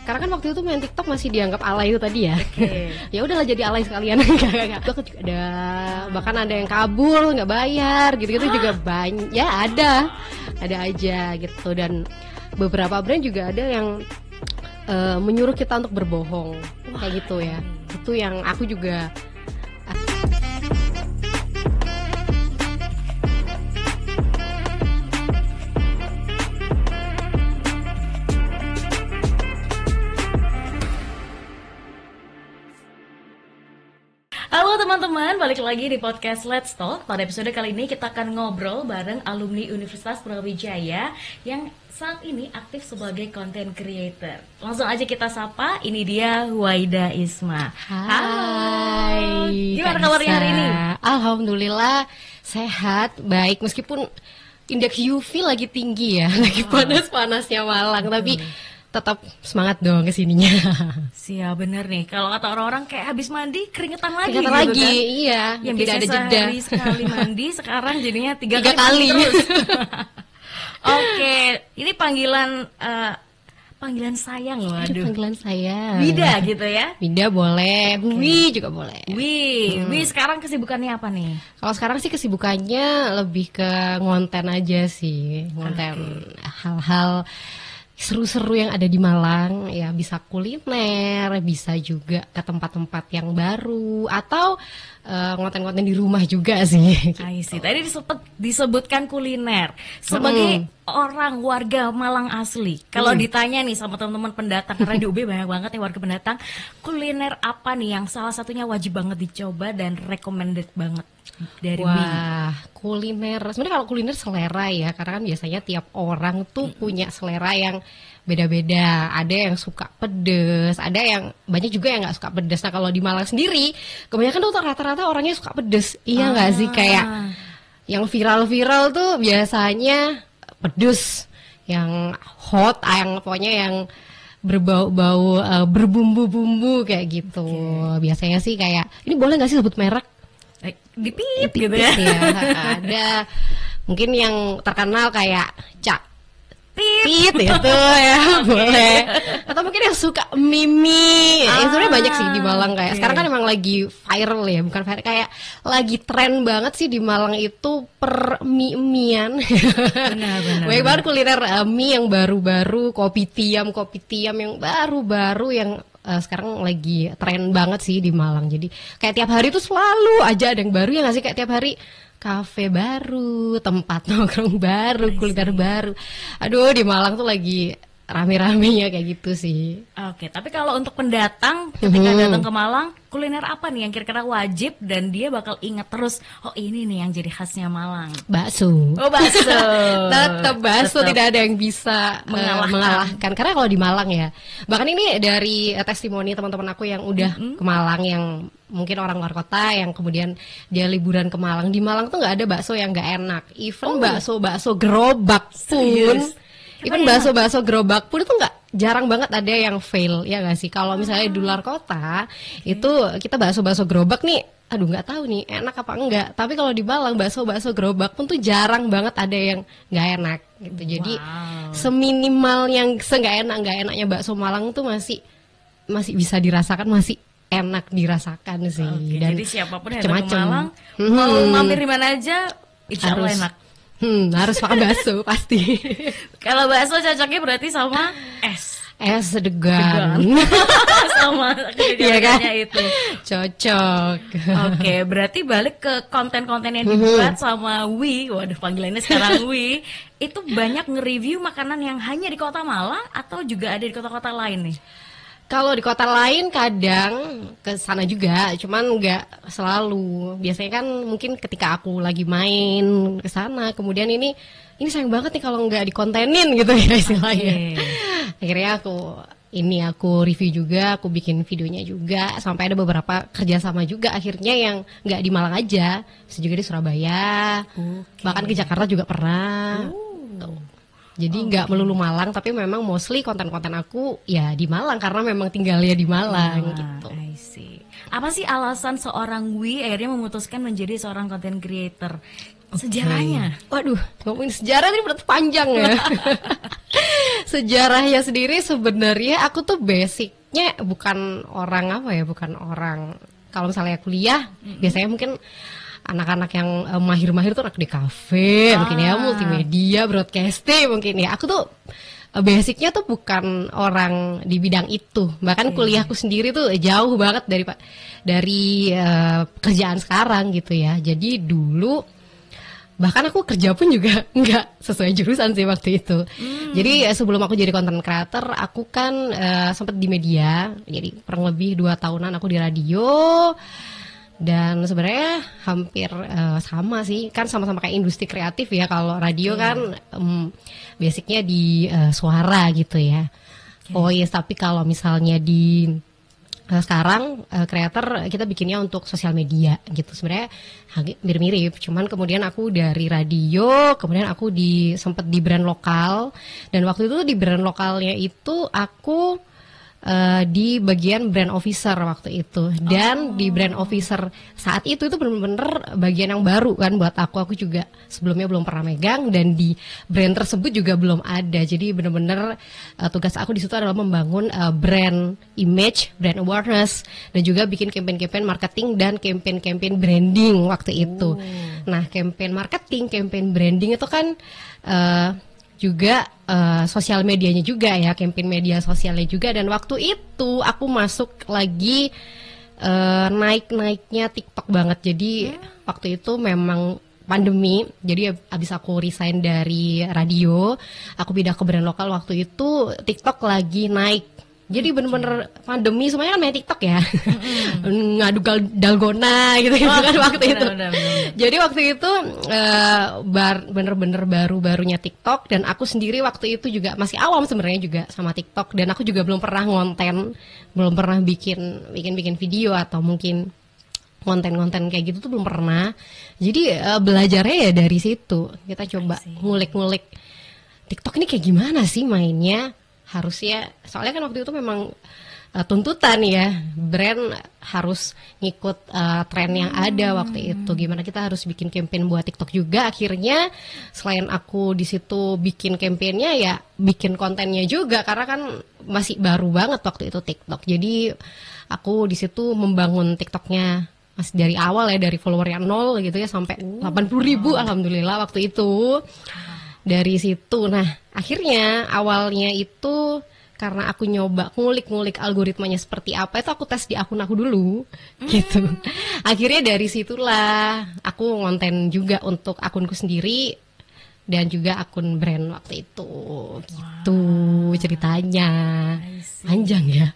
Karena kan waktu itu main TikTok masih dianggap alay itu tadi ya. Ya udahlah jadi alay sekalian. Aku juga ada, bahkan ada yang kabur nggak bayar, gitu-gitu juga banyak. Ya ada aja gitu. Dan beberapa brand juga ada yang menyuruh kita untuk berbohong, kayak gitu ya. Itu yang aku juga. Halo teman-teman, balik lagi di podcast Let's Talk. Pada episode kali ini kita akan ngobrol bareng alumni Universitas Brawijaya yang saat ini aktif sebagai content creator. Langsung aja kita sapa, ini dia Huwaida Isma. Hai, gimana kabarnya hari ini? Alhamdulillah sehat, baik, meskipun indeks UV lagi tinggi ya, lagi panas-panasnya Malang, tapi tetap semangat dong kesininya. Siap, bener nih. Kalau kata orang-orang kayak habis mandi keringetan lagi. Keringetan gitu lagi, kan? iya. Yang tidak biasa ada jeda. sehari sekali mandi, sekarang jadinya tiga kali. mandi terus. Oke, ini panggilan sayang, waduh. Panggilan sayang. Wida gitu ya? Wida boleh, Wi juga boleh. Wi sekarang kesibukannya apa nih? Kalau sekarang sih kesibukannya lebih ke ngonten aja sih, ngonten hal-hal seru-seru yang ada di Malang, ya bisa kuliner, bisa juga ke tempat-tempat yang baru, atau ngonten-ngonten di rumah juga sih. I see. Tadi disebutkan kuliner. Sebagai orang warga Malang asli, kalau ditanya nih sama teman-teman pendatang, karena di UB banyak banget nih warga pendatang, kuliner apa nih yang salah satunya wajib banget dicoba dan recommended banget dari Wah, kuliner. Sebenarnya kalau kuliner selera ya, karena kan biasanya tiap orang tuh punya selera yang beda-beda. Ada yang suka pedes, ada yang banyak juga yang nggak suka pedes. Nah kalau di Malang sendiri, kebanyakan tuh rata-rata orangnya suka pedes. Iya nggak sih, kayak yang viral-viral tuh biasanya pedes, yang hot, yang pokoknya yang berbau-bau berbumbu-bumbu kayak gitu. Biasanya sih kayak, ini boleh nggak sih sebut merek? Dipip gitu ya. Ada mungkin yang terkenal kayak Cak Pit itu ya boleh, atau mungkin yang suka mimi. Yang sebenarnya banyak sih di Malang kayak sekarang kan emang lagi viral ya, bukan viral, kayak lagi tren banget sih di Malang itu permie-mian. Benar. Banyak banget kuliner mie yang baru-baru, kopi tiam yang baru-baru yang sekarang lagi tren banget sih di Malang. Jadi kayak tiap hari tuh selalu aja ada yang baru, ya nggak sih, kayak tiap hari kafe baru, tempat nongkrong baru, kuliner baru. Aduh, di Malang tuh lagi rame-ramenya kayak gitu sih. Oke, tapi kalau untuk pendatang ketika datang ke Malang, kuliner apa nih yang kira-kira wajib dan dia bakal ingat terus, oh ini nih yang jadi khasnya Malang? Bakso. Oh, bakso. Tetap bakso, tidak ada yang bisa mengalahkan. Karena kalau di Malang ya, bahkan ini dari testimoni teman-teman aku yang udah ke Malang, yang mungkin orang luar kota yang kemudian dia liburan ke Malang, di Malang tuh nggak ada bakso yang nggak enak. Even bakso gerobak pun, even bakso gerobak pun itu nggak, jarang banget ada yang fail, ya nggak sih? Kalau misalnya di luar kota itu kita bakso gerobak nih, aduh nggak tahu nih enak apa enggak. Tapi kalau di Malang bakso gerobak pun tuh jarang banget ada yang nggak enak gitu. Jadi seminimal yang nggak enaknya bakso Malang tuh masih bisa dirasakan, masih enak dirasakan sih. Dan jadi siapapun yang datang ke Malang mau mampir di mana aja, insya Allah enak. Harus makan bakso pasti. Kalau bakso cocoknya berarti sama es degan. Sama kejajarannya itu cocok. Oke, berarti balik ke konten-konten yang dibuat sama Wi. Waduh, panggilannya sekarang Wi. Itu banyak nge-review makanan yang hanya di kota Malang atau juga ada di kota-kota lain nih? Kalau di kota lain kadang ke sana juga, cuman nggak selalu. Biasanya kan mungkin ketika aku lagi main ke sana, kemudian ini sayang banget nih kalau nggak dikontenin gitu ya istilahnya. Akhirnya aku review juga, aku bikin videonya juga, sampai ada beberapa kerjasama juga akhirnya yang nggak di Malang aja, bisa juga di Surabaya, bahkan ke Jakarta juga pernah. Jadi nggak melulu Malang, tapi memang mostly konten-konten aku ya di Malang karena memang tinggalnya di Malang gitu. I see. Apa sih alasan seorang Wi akhirnya memutuskan menjadi seorang content creator? Sejarahnya. Waduh, ngomongin sejarah ini berarti panjang ya. Sejarahnya sendiri sebenarnya aku tuh basicnya bukan orang apa ya, bukan orang kalau misalnya kuliah biasanya mungkin anak-anak yang mahir-mahir tuh anak di kafe, mungkin ya multimedia, broadcasting mungkin ya. Aku tuh basicnya tuh bukan orang di bidang itu. Bahkan kuliahku sendiri tuh jauh banget dari kerjaan sekarang gitu ya. Jadi dulu bahkan aku kerja pun juga nggak sesuai jurusan sih waktu itu. Jadi sebelum aku jadi content creator, aku kan sempat di media. Jadi kurang lebih 2 tahunan aku di radio. Dan sebenarnya hampir sama sih, kan sama-sama kayak industri kreatif ya. Kalau radio kan basicnya di suara gitu ya. Oh yes, tapi kalau misalnya di sekarang creator kita bikinnya untuk sosial media gitu. Sebenarnya mirip-mirip, cuman kemudian aku dari radio, kemudian aku sempat di brand lokal. Dan waktu itu di brand lokalnya itu aku di bagian brand officer waktu itu. Dan di brand officer saat itu benar-benar bagian yang baru kan buat aku juga sebelumnya belum pernah megang, dan di brand tersebut juga belum ada. Jadi benar-benar tugas aku di situ adalah membangun brand image, brand awareness, dan juga bikin campaign-campaign marketing dan campaign-campaign branding waktu itu. Nah, campaign marketing, campaign branding itu kan juga sosial medianya juga ya, campaign media sosialnya juga. Dan waktu itu aku masuk lagi naik-naiknya TikTok banget. Jadi waktu itu memang pandemi, jadi abis aku resign dari radio, aku pindah ke brand lokal. Waktu itu TikTok lagi naik. Jadi bener-bener pandemi semuanya kan main TikTok ya. Ngadu dalgona gitu kan waktu itu. Jadi waktu itu bener-bener baru-barunya TikTok, dan aku sendiri waktu itu juga masih awam sebenarnya juga sama TikTok, dan aku juga belum pernah ngonten, belum pernah bikin video atau mungkin konten-konten kayak gitu tuh belum pernah. Jadi belajarnya ya dari situ. Kita coba ngulik-ngulik TikTok ini kayak gimana sih mainnya. Harusnya, soalnya kan waktu itu memang tuntutan ya, brand harus ngikut tren yang ada waktu itu. Gimana kita harus bikin campaign buat TikTok juga. Akhirnya selain aku di situ bikin campaignnya, ya bikin kontennya juga, karena kan masih baru banget waktu itu TikTok. Jadi aku di situ membangun TikToknya masih dari awal ya, dari follower yang 0 gitu ya sampai 80.000 alhamdulillah waktu itu. Dari situ, nah akhirnya awalnya itu karena aku nyoba ngulik-ngulik algoritmanya seperti apa, itu aku tes di akun aku dulu gitu. Akhirnya dari situlah aku ngonten juga untuk akunku sendiri dan juga akun brand waktu itu gitu ceritanya. Panjang ya.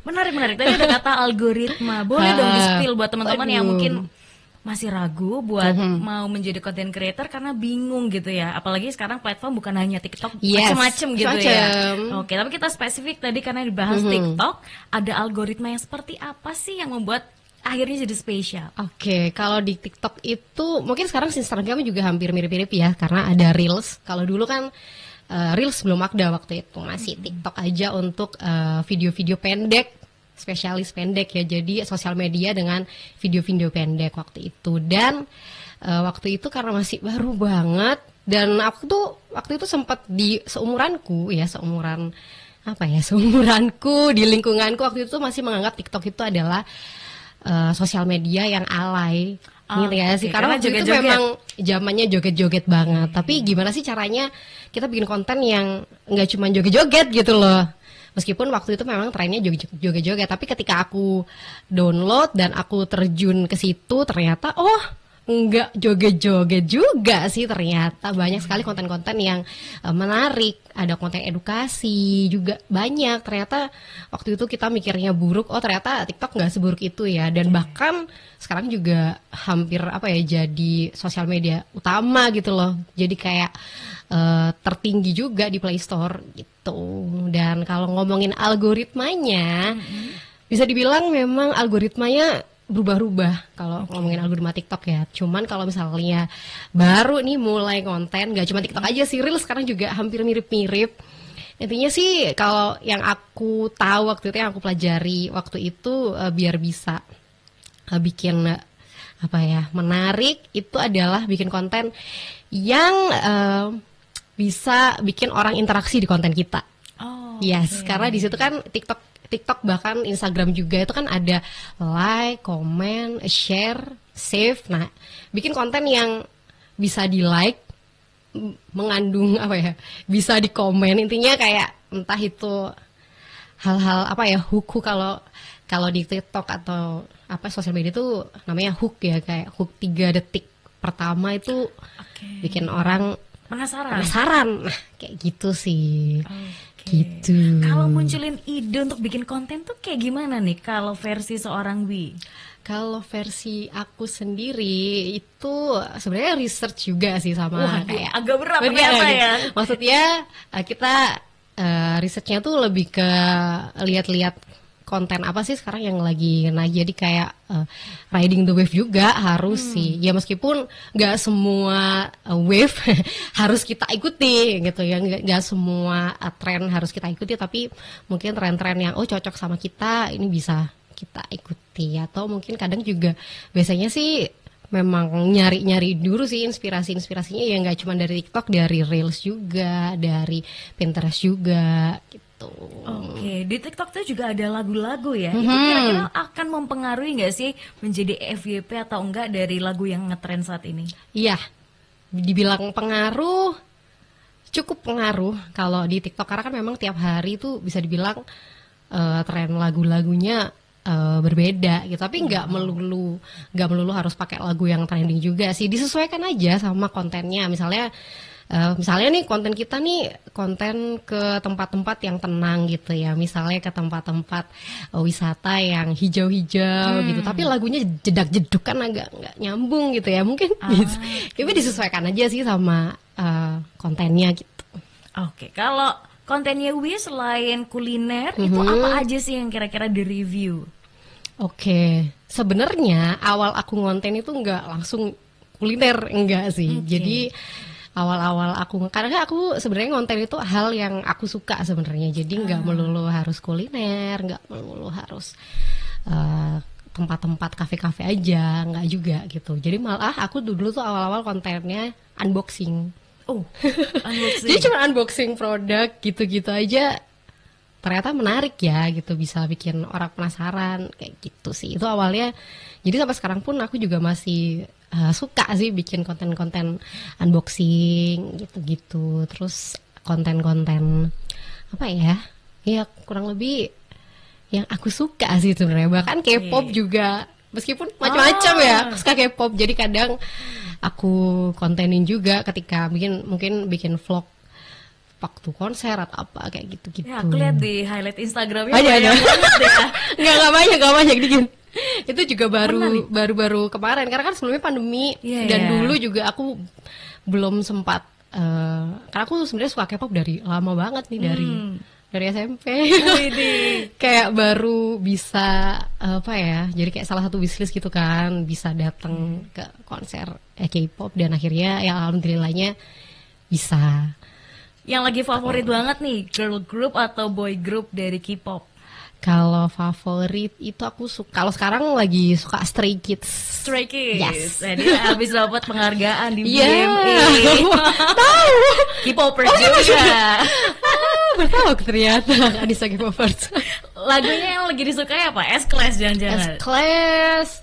Menarik. Tadi ada kata algoritma, boleh dong di-spill buat teman-teman yang mungkin masih ragu buat mau menjadi content creator karena bingung gitu ya. Apalagi sekarang platform bukan hanya TikTok, macam-macam gitu ya. Oke, tapi kita spesifik tadi karena dibahas TikTok, ada algoritma yang seperti apa sih yang membuat akhirnya jadi spesial? Oke, kalau di TikTok itu mungkin sekarang Instagram juga hampir mirip-mirip ya, karena ada Reels. Kalau dulu kan Reels belum ada waktu itu, masih TikTok aja untuk video-video pendek, spesialis pendek ya. Jadi sosial media dengan video-video pendek waktu itu. Dan waktu itu karena masih baru banget, dan aku tuh waktu itu sempat di seumuranku di lingkunganku waktu itu masih menganggap TikTok itu adalah sosial media yang alay. Gitu ya sih, karena waktu itu memang zamannya joget-joget banget. Tapi gimana sih caranya kita bikin konten yang nggak cuma joget-joget gitu loh. Meskipun waktu itu memang trennya joget-joget, tapi ketika aku download dan aku terjun ke situ, ternyata nggak joget-joget juga sih, ternyata banyak sekali konten-konten yang menarik. Ada konten edukasi juga banyak. Ternyata waktu itu kita mikirnya buruk, ternyata TikTok nggak seburuk itu ya. Dan bahkan sekarang juga hampir jadi sosial media utama gitu loh. Jadi kayak tertinggi juga di Play Store gitu. Dan kalau ngomongin algoritmanya, bisa dibilang memang algoritmanya berubah-ubah kalau ngomongin algoritma TikTok ya. Cuman kalau misalnya baru nih mulai konten, gak cuma TikTok aja sih, Reels sekarang juga hampir mirip-mirip. Intinya sih kalau yang aku tahu waktu itu, yang aku pelajari waktu itu, biar bisa bikin apa ya, menarik itu adalah bikin konten yang bisa bikin orang interaksi di konten kita. Oh, Yes, karena di situ kan TikTok bahkan Instagram juga itu kan ada like, comment, share, save. Nah, bikin konten yang bisa di like, mengandung apa ya, bisa di komen, intinya kayak entah itu hal-hal apa ya, hook kalau di TikTok atau apa sosial media itu namanya hook ya, kayak hook 3 detik pertama itu bikin orang penasaran. Nah, kayak gitu sih. Gitu. Kalau munculin ide untuk bikin konten tuh kayak gimana nih kalau versi seorang Wi? Kalau versi aku sendiri itu sebenarnya research juga sih sama kayak agak berat ternyata ya. Maksudnya kita researchnya tuh lebih ke lihat-lihat konten apa sih sekarang yang lagi naik, jadi kayak riding the wave juga harus sih ya, meskipun nggak semua wave harus kita ikuti gitu ya, nggak semua tren harus kita ikuti, tapi mungkin tren-tren yang cocok sama kita ini bisa kita ikuti, atau mungkin kadang juga biasanya sih memang nyari-nyari dulu sih inspirasinya ya, nggak cuma dari TikTok, dari Reels juga, dari Pinterest juga gitu. Oke, di TikTok tuh juga ada lagu-lagu ya. Itu kira-kira akan mempengaruhi nggak sih menjadi FYP atau enggak dari lagu yang ngetren saat ini? Iya, dibilang pengaruh, cukup pengaruh kalau di TikTok, karena kan memang tiap hari tuh bisa dibilang tren lagu-lagunya berbeda gitu, tapi nggak melulu harus pakai lagu yang trending juga sih, disesuaikan aja sama kontennya. Misalnya nih konten kita nih konten ke tempat-tempat yang tenang gitu ya, misalnya ke tempat-tempat wisata yang hijau-hijau gitu, tapi lagunya jedak-jeduk kan agak nggak nyambung gitu ya, mungkin tapi disesuaikan aja sih sama kontennya gitu. Oke, kalau kontennya Wi selain kuliner itu apa aja sih yang kira-kira di-review? Oke, sebenarnya awal aku ngonten itu nggak langsung kuliner, enggak sih. Jadi awal-awal karena aku sebenarnya ngonten itu hal yang aku suka sebenarnya. Jadi nggak melulu harus kuliner, nggak melulu harus tempat-tempat kafe-kafe aja, nggak juga gitu. Jadi malah aku dulu tuh awal-awal kontennya unboxing. Unboxing. Jadi cuma unboxing produk gitu-gitu aja, ternyata menarik ya gitu, bisa bikin orang penasaran kayak gitu sih. Itu awalnya. Jadi sampai sekarang pun aku juga masih suka sih bikin konten-konten unboxing gitu-gitu. Terus konten-konten apa ya? Ya kurang lebih yang aku suka sih sebenarnya. Bahkan K-pop juga, meskipun macam-macam ya, suka K-pop. Jadi kadang aku kontenin juga ketika mungkin bikin vlog waktu konser atau apa kayak gitu-gitu. Ya, aku lihat di highlight Instagramnya ada. banget ya. Nggak banyak dikit. Itu juga baru kemarin, karena kan sebelumnya pandemi dan dulu juga aku belum sempat karena aku sebenarnya suka K-pop dari lama banget nih, dari SMP. Kayak baru bisa apa ya, jadi kayak salah satu wishlist gitu kan, bisa datang ke konser K-pop, dan akhirnya ya alhamdulillahnya bisa. Yang lagi favorit banget nih, girl group atau boy group dari K-pop? Kalau favorit itu aku suka, kalau sekarang lagi suka Stray Kids. Stray Kids. Yes. Jadi habis dapat penghargaan di Yeah. BMA. Tahu. K-popper juga. Bertahu ternyata Anissa K-popers. Lagunya yang lagi disukai apa? S-Class jangan-jangan. S-Class.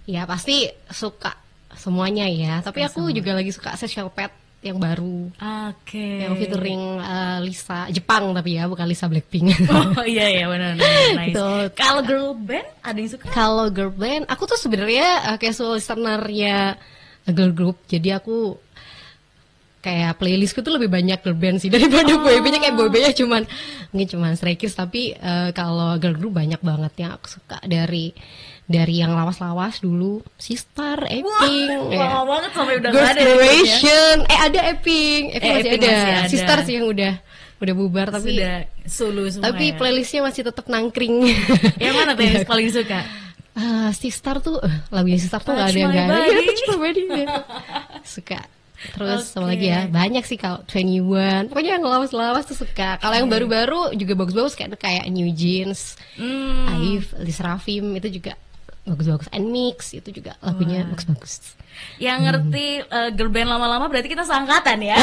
Ya pasti suka semuanya ya. Tapi aku juga lagi suka Social Pet yang baru. Oke. Yang featuring Lisa Jepang, tapi ya bukan Lisa Blackpink. Oh iya benar. Nice. Kalau girl band ada yang suka? Kalau girl band, aku tuh sebenarnya casual listener-nya girl group. Jadi aku kayak playlistku tuh lebih banyak girl band sih daripada boybandnya. Kayak boybandnya mungkin cuman Stray Kids, tapi kalau girl group banyak banget yang aku suka, dari yang lawas-lawas dulu, Sister, Epping, lama banget sampai udah Girls' nggak ada. Generation, ada Epping masih ada. Sister sih yang udah bubar, tapi sudah solo semua. Tapi ya? playlistnya masih tetap nangkring. Yang mana tuh yang paling suka? Sister tuh lagunya Sister tuh nggak ada yang nggak ada. Suka. Terus sama lagi ya, banyak sih kalau 21. Pokoknya yang lawas-lawas tuh suka. Kalau yang baru-baru juga bagus-bagus, kayak New Jeans, Aif, Lis Rafim itu juga bagus-bagus. Nmix itu juga lagunya bagus-bagus. Yang ngerti girl band lama-lama berarti kita seangkatan ya.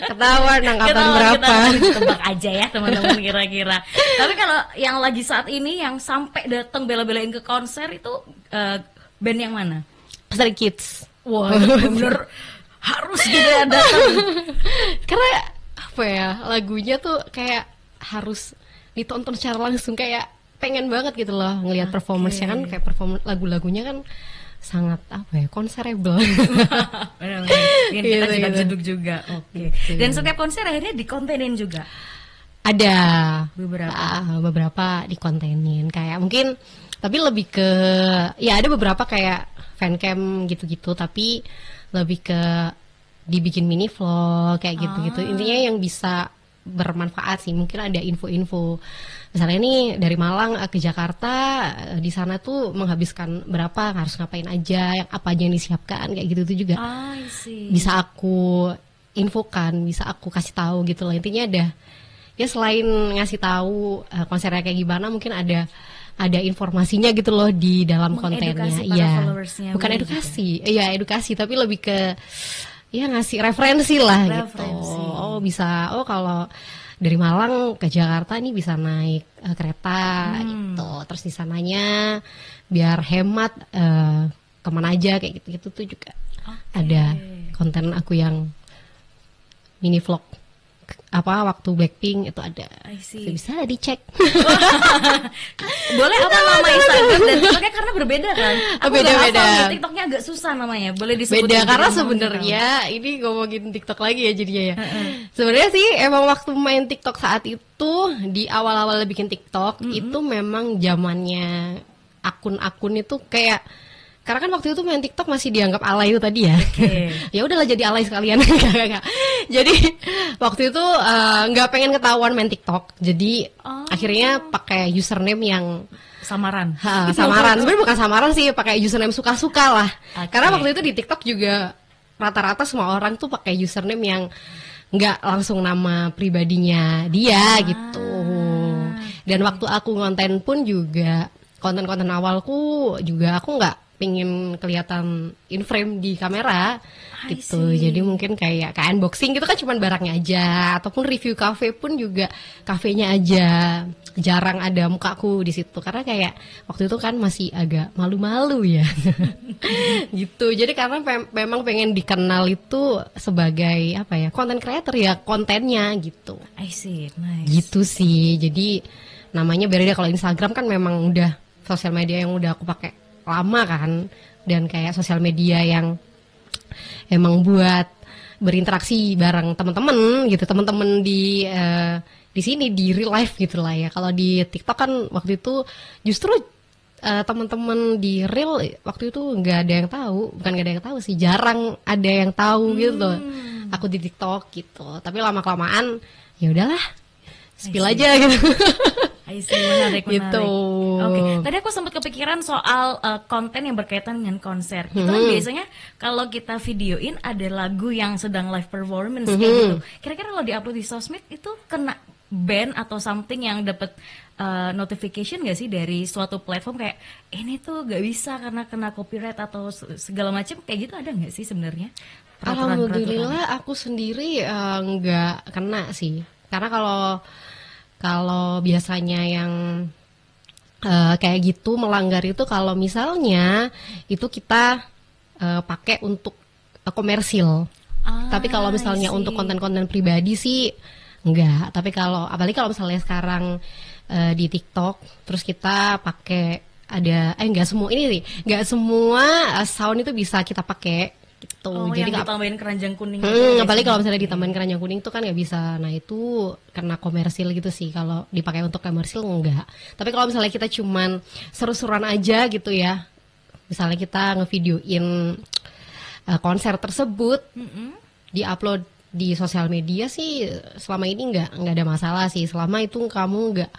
Ketahuan angkatan berapa? Kita tebak aja ya teman-teman kira-kira. Tapi kalau yang lagi saat ini yang sampai datang bela-belain ke konser itu band yang mana? Stray Kids. Wah, bener harus gitu ya datang. Karena apa ya, lagunya tuh kayak harus ditonton secara langsung, kayak pengen banget gitu loh ngelihat performance-nya kan, kayak perform lagu-lagunya kan sangat apa ya, konserable. Benar-benar. Bikin kita Gitu. jeduk-jeduk juga. Oke. Dan setiap konser akhirnya dikontenin juga. Ada Beberapa. beberapa dikontenin, kayak mungkin, tapi lebih ke ya ada beberapa kayak fancam gitu-gitu, tapi lebih ke dibikin mini vlog kayak gitu-gitu. Intinya yang bisa bermanfaat sih. Mungkin ada info-info. Misalnya nih dari Malang ke Jakarta, di sana tuh menghabiskan berapa, harus ngapain aja, yang apa aja yang disiapkan kayak gitu tuh juga. I see. Bisa aku infokan, bisa aku kasih tahu gitu loh. Intinya ada ya, selain ngasih tahu konsernya kayak gimana, mungkin ada informasinya gitu loh di dalam kontennya. Mengedukasi para Iya. followersnya Bukan gitu. edukasi. Iya, edukasi, tapi lebih ke ya ngasih referensi lah gitu. Referensi. Oh, bisa. Oh, kalau dari Malang ke Jakarta nih bisa naik kereta gitu. Terus di sananya biar hemat kemana aja kayak gitu-gitu tuh juga. Ada konten aku yang mini vlog apa waktu Blackpink itu ada. I see. Bisa dicek. Boleh apa nama Instagram dan TikToknya karena berbeda kan? Aku Beda-beda. nggak hafal nih, TikToknya agak susah namanya. Boleh disebut Beda karena juga sebenarnya ini ngomongin TikTok lagi ya jadinya ya. Sebenarnya sih emang waktu main TikTok saat itu, di awal-awal bikin TikTok itu memang zamannya akun-akun itu kayak, karena kan waktu itu main TikTok masih dianggap alay itu tadi ya. Ya udahlah jadi alay sekalian. Enggak. Jadi waktu itu nggak pengen ketahuan main TikTok. Jadi akhirnya pakai username yang samaran. samaran. Sebenarnya bukan samaran sih, pakai username suka-suka lah. Oke. Karena waktu itu di TikTok juga rata-rata semua orang tuh pakai username yang nggak langsung nama pribadinya dia gitu. Dan waktu aku ngonten pun juga, konten-konten awalku juga aku nggak pengen kelihatan in frame di kamera gitu. Jadi mungkin kayak unboxing gitu kan, cuman barangnya aja, ataupun review cafe pun juga kafenya aja. Jarang ada mukaku di situ karena kayak waktu itu kan masih agak malu-malu ya. Gitu. Jadi karena memang pengen dikenal itu sebagai apa ya, content creator ya, kontennya gitu. I see, nice. Gitu sih. Jadi namanya beda. Kalau Instagram kan memang udah sosial media yang udah aku pakai lama kan, dan kayak sosial media yang emang buat berinteraksi bareng teman-teman gitu, teman-teman di sini di real life gitu lah ya. Kalau di TikTok kan waktu itu justru teman-teman di real waktu itu nggak ada yang tahu, bukan nggak ada yang tahu sih, jarang ada yang tahu gitu loh. Aku di TikTok gitu, tapi lama-kelamaan ya udahlah, spill aja gitu. I see, menarik. Gitu. Oke, tadi aku sempat kepikiran soal konten yang berkaitan dengan konser. Itu kan biasanya kalau kita videoin ada lagu yang sedang live performance kayak gitu. Kira-kira kalau diupload di sosmed itu kena ban atau something yang dapat notification gak sih dari suatu platform kayak ini tuh gak bisa karena kena copyright atau segala macam kayak gitu, ada nggak sih sebenarnya? Alhamdulillah aku sendiri nggak kena sih. Karena kalau biasanya yang kayak gitu melanggar itu kalau misalnya itu kita pakai untuk komersil. Tapi kalau misalnya untuk konten-konten pribadi sih enggak. Tapi kalau apalagi kalau misalnya sekarang di TikTok terus kita pakai ada enggak semua ini nih, enggak semua sound itu bisa kita pakai gitu. Jadi yang ditambahin keranjang kuning apalagi kalau misalnya ditambahin keranjang kuning itu kan nggak bisa. Nah itu kena komersil gitu sih. Kalau dipakai untuk komersil enggak. Tapi kalau misalnya kita cuman seru-seruan aja gitu ya, misalnya kita ngevideoin konser tersebut, diupload di sosial media sih selama ini nggak ada masalah sih, selama itu kamu nggak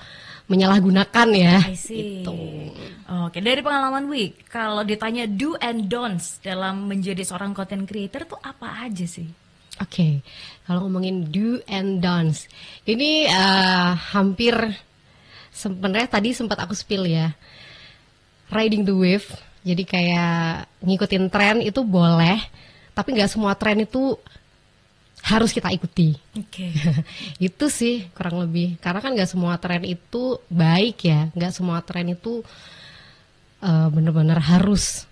menyalahgunakan ya. I see. Gitu. Oke, dari pengalaman Wik, kalau ditanya do and don'ts dalam menjadi seorang content creator tuh apa aja sih? Oke, kalau ngomongin do and don'ts, ini hampir sebenarnya tadi sempat aku spill ya. riding the wave. Jadi kayak ngikutin tren itu boleh, tapi nggak semua tren itu harus kita ikuti. Oke. Itu sih kurang lebih. Karena kan nggak semua tren itu baik ya, nggak semua tren itu benar-benar harus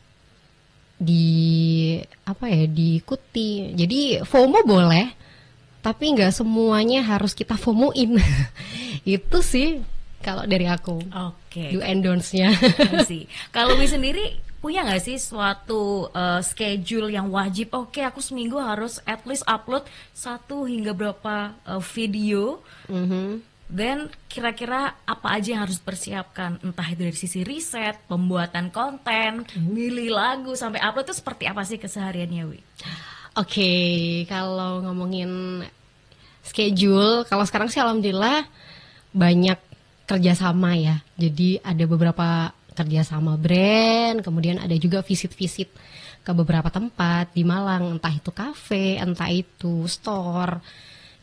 diikuti. Jadi FOMO boleh, tapi nggak semuanya harus kita FOMOin. Itu sih kalau dari aku. Oke. Do and don'ts-nya. Sih. Kalau Wi sendiri punya nggak sih suatu schedule yang wajib? Oke, aku seminggu harus at least upload 1 hingga berapa video. Dan kira-kira apa aja yang harus dipersiapkan? Entah itu dari sisi riset, pembuatan konten, milih lagu, sampai upload itu seperti apa sih kesehariannya, Wi? Oke, kalau ngomongin schedule, kalau sekarang sih alhamdulillah banyak kerjasama ya. Jadi ada beberapa kerjasama brand, kemudian ada juga visit-visit ke beberapa tempat di Malang, entah itu kafe, entah itu store.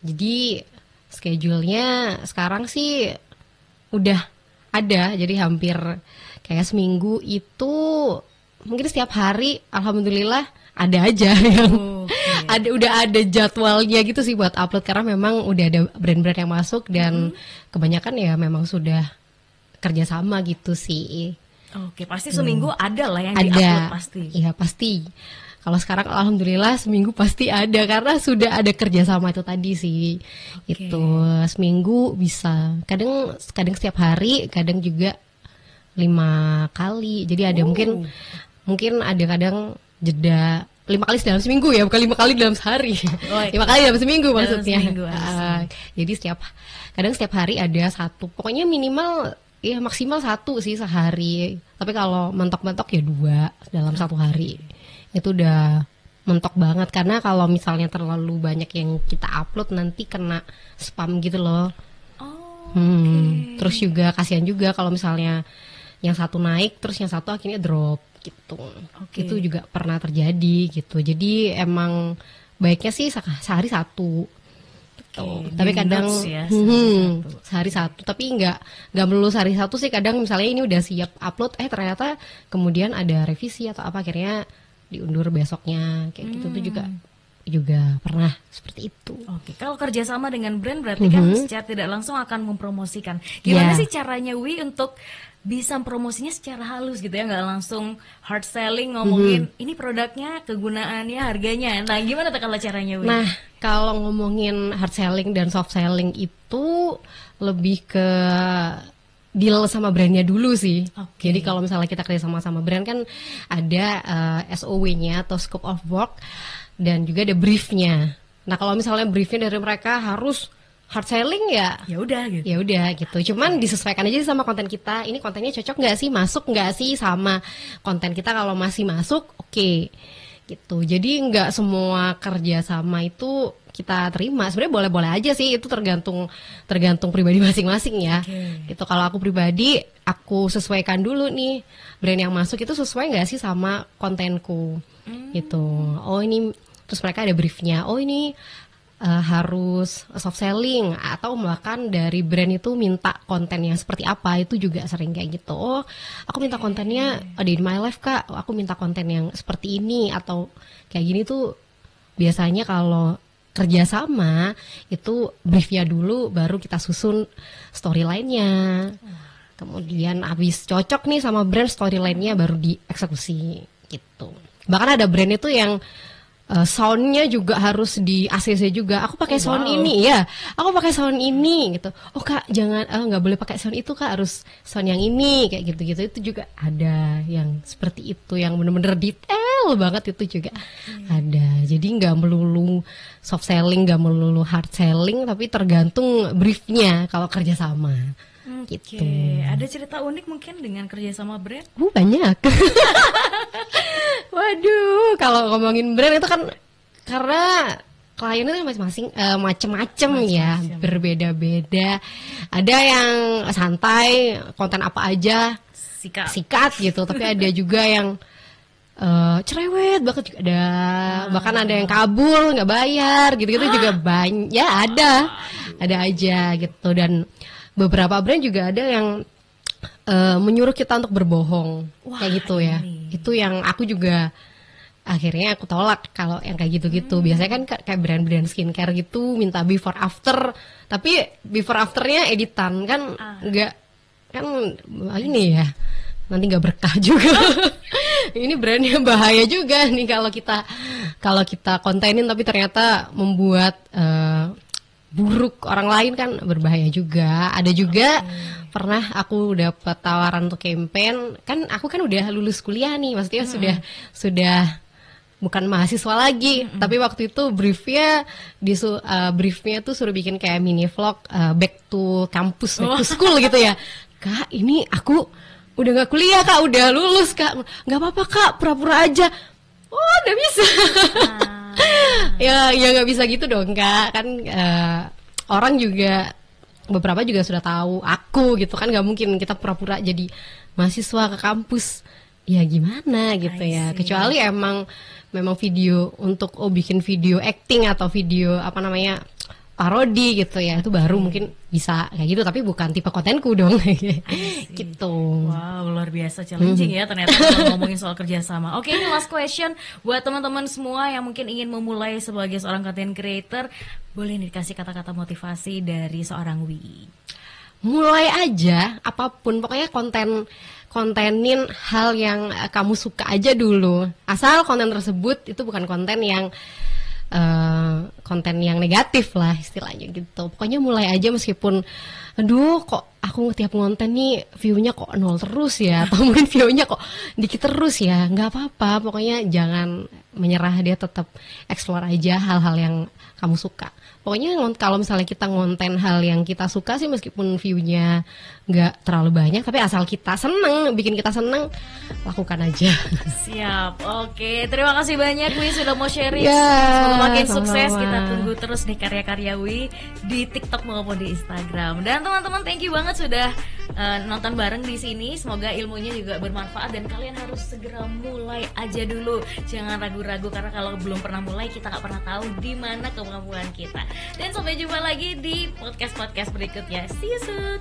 Jadi schedule-nya sekarang sih udah ada, jadi hampir kayak seminggu itu mungkin setiap hari alhamdulillah ada aja yang udah ada jadwalnya gitu sih buat upload, karena memang udah ada brand-brand yang masuk dan kebanyakan ya memang sudah kerjasama gitu sih. Oke, pasti seminggu ada lah yang ada, di-upload pasti. Iya pasti. Kalau sekarang alhamdulillah seminggu pasti ada karena sudah ada kerjasama itu tadi sih. Itu seminggu bisa. Kadang setiap hari, kadang juga 5 kali. Jadi ada mungkin ada kadang jeda 5 kali dalam seminggu ya, bukan 5 kali dalam sehari. 5 kali dalam seminggu maksudnya. Jadi kadang setiap hari ada 1. Pokoknya minimal ya maksimal 1 sih sehari. Tapi kalau mentok-mentok ya 2 dalam 1 hari. Itu udah mentok banget, karena kalau misalnya terlalu banyak yang kita upload nanti kena spam gitu loh. Terus juga kasihan juga kalau misalnya yang satu naik terus yang satu akhirnya drop gitu. Itu juga pernah terjadi gitu. Jadi emang baiknya sih sehari 1 gitu. Tapi kadang sehari 1, tapi nggak melulu sehari 1 sih. Kadang misalnya ini udah siap upload, ternyata kemudian ada revisi atau apa, akhirnya diundur besoknya kayak gitu. Tuh juga pernah seperti itu. Oke, kalau kerjasama dengan brand berarti kan secara tidak langsung akan mempromosikan. Gimana sih caranya Wi untuk bisa promosinya secara halus gitu ya, nggak langsung hard selling ngomongin ini produknya, kegunaannya, harganya. Nah, gimana tuh kalau caranya Wi? Nah, kalau ngomongin hard selling dan soft selling itu lebih ke deal sama brandnya dulu sih. Jadi kalau misalnya kita kerja sama brand kan ada SOW-nya atau scope of work dan juga ada briefnya. Nah kalau misalnya briefnya dari mereka harus hard selling ya udah gitu. Ya udah gitu. Cuman disesuaikan aja sama konten kita. Ini kontennya cocok nggak sih, masuk nggak sih sama konten kita? Kalau masih masuk, oke. Gitu. Jadi nggak semua kerja sama itu kita terima. Sebenarnya boleh-boleh aja sih, itu tergantung pribadi masing-masing ya. Gitu. Kalau aku pribadi, aku sesuaikan dulu nih brand yang masuk itu sesuai nggak sih sama kontenku. Gitu. Oh ini, terus mereka ada briefnya. Oh ini harus soft selling, atau bahkan dari brand itu minta konten yang seperti apa, itu juga sering kayak gitu. Oh, aku minta kontennya day in my life Kak, aku minta konten yang seperti ini atau kayak gini. Tuh biasanya kalau kerjasama itu briefnya dulu, baru kita susun storyline-nya. Kemudian habis cocok nih sama brand, storyline-nya baru dieksekusi gitu. Bahkan ada brand itu yang soundnya juga harus di ACC juga. Aku pakai sound ini ya. Aku pakai sound ini gitu. Oh Kak, jangan nggak boleh pakai sound itu Kak, harus sound yang ini kayak gitu-gitu. Itu juga ada yang seperti itu, yang bener-bener detail banget itu juga ada. Jadi nggak melulu soft selling, nggak melulu hard selling, tapi tergantung briefnya kalau kerjasama. Gitu. Ada cerita unik mungkin dengan kerjasama brand? Banyak. Waduh, kalau ngomongin brand itu kan karena kliennya masing-masing macem-macem ya, berbeda-beda. Ada yang santai, konten apa aja sikat gitu, tapi ada juga yang cerewet banget juga ada. Bahkan ada yang kabur, nggak bayar, gitu-gitu juga banyak. Ya ada aja gitu. Dan beberapa brand juga ada yang menyuruh kita untuk berbohong. Wah, kayak gitu ya. ini. Itu yang aku juga akhirnya aku tolak kalau yang kayak gitu-gitu. Biasanya kan kayak brand-brand skincare gitu minta before after, tapi before afternya editan kan nggak, kan ini ya nanti nggak berkah juga. Ini brandnya bahaya juga nih kalau kita kontenin tapi ternyata membuat buruk orang lain, kan berbahaya juga. Ada juga pernah aku dapat tawaran untuk campaign, kan aku kan udah lulus kuliah nih, maksudnya sudah bukan mahasiswa lagi, tapi waktu itu briefnya tuh suruh bikin kayak mini vlog back to campus, back to school gitu ya. Kak, ini aku udah nggak kuliah Kak, udah lulus Kak, nggak apa-apa Kak, pura-pura aja. Oh, udah bisa. Ya nggak bisa gitu dong Kak, kan orang juga beberapa juga sudah tahu aku gitu kan, nggak mungkin kita pura-pura jadi mahasiswa ke kampus, ya gimana gitu ya, kecuali memang video untuk bikin video acting atau video apa namanya parodi gitu ya, itu baru mungkin bisa kayak gitu, tapi bukan tipe kontenku dong. Gitu. Wow, luar biasa challenging ya ternyata kalau ngomongin soal kerjasama. Oke, ini last question buat teman-teman semua yang mungkin ingin memulai sebagai seorang content creator, boleh nih dikasih kata-kata motivasi dari seorang Wi. Mulai aja apapun, pokoknya kontenin hal yang kamu suka aja dulu, asal konten tersebut itu bukan konten yang negatif lah istilahnya gitu. Pokoknya mulai aja, meskipun aduh kok aku tiap ngonten nih view-nya kok 0 terus ya, atau mungkin view-nya kok dikit terus ya, nggak apa-apa, pokoknya jangan menyerah, dia tetap explore aja hal-hal yang kamu suka. Pokoknya kalau misalnya kita ngonten hal yang kita suka sih, meskipun view-nya nggak terlalu banyak, tapi asal kita seneng, bikin kita seneng, lakukan aja. Siap, oke. Terima kasih banyak Wi sudah mau sharing. Ya, semoga makin sama-sama. sukses. Kita tunggu terus nih karya-karya Wi di TikTok maupun di Instagram. Dan teman-teman, thank you banget sudah nonton bareng di sini. Semoga ilmunya juga bermanfaat dan kalian harus segera mulai aja dulu. Jangan ragu-ragu, karena kalau belum pernah mulai kita nggak pernah tahu di mana kemampuan kita. Dan sampai jumpa lagi di podcast berikutnya. See you soon.